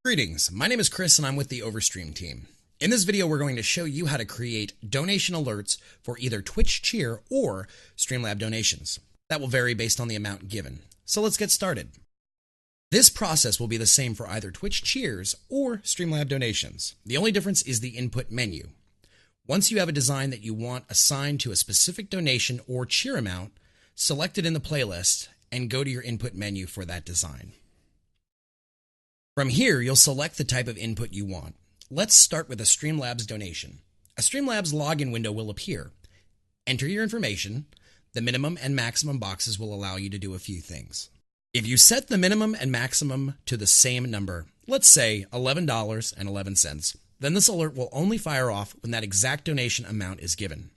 Greetings, my name is Chris and I'm with the OvrStream team. In this video we're going to show you how to create donation alerts for either Twitch Cheer or Streamlab donations. That will vary based on the amount given. So let's get started. This process will be the same for either Twitch Cheers or Streamlab donations. The only difference is the input menu. Once you have a design that you want assigned to a specific donation or cheer amount, select it in the playlist and go to your input menu for that design. From here, you'll select the type of input you want. Let's start with a Streamlabs donation. A Streamlabs login window will appear. Enter your information. The minimum and maximum boxes will allow you to do a few things. If you set the minimum and maximum to the same number, let's say $11.11, then this alert will only fire off when that exact donation amount is given.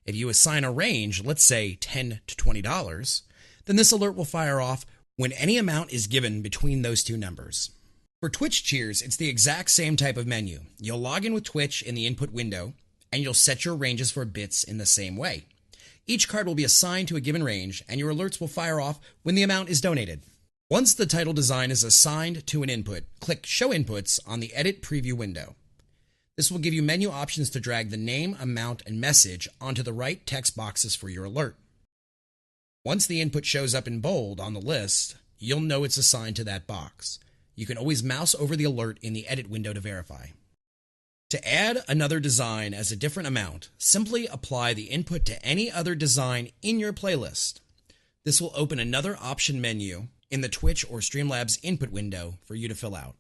If you assign a range, let's say $10 to $20, then this alert will fire off when any amount is given between those two numbers. For Twitch Cheers, it's the exact same type of menu. You'll log in with Twitch in the input window, and you'll set your ranges for bits in the same way. Each card will be assigned to a given range, and your alerts will fire off when the amount is donated. Once the title design is assigned to an input, click Show Inputs on the Edit Preview window. This will give you menu options to drag the name, amount, and message onto the right text boxes for your alert. Once the input shows up in bold on the list, you'll know it's assigned to that box. You can always mouse over the alert in the edit window to verify. To add another design as a different amount, simply apply the input to any other design in your playlist. This will open another option menu in the Twitch or Streamlabs input window for you to fill out.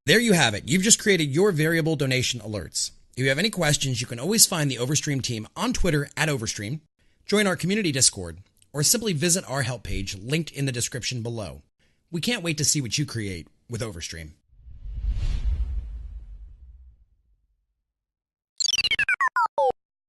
There you have it. You've just created your variable donation alerts. If you have any questions, you can always find the OvrStream team on Twitter at OvrStream, join our community Discord, or simply visit our help page linked in the description below. We can't wait to see what you create with OvrStream.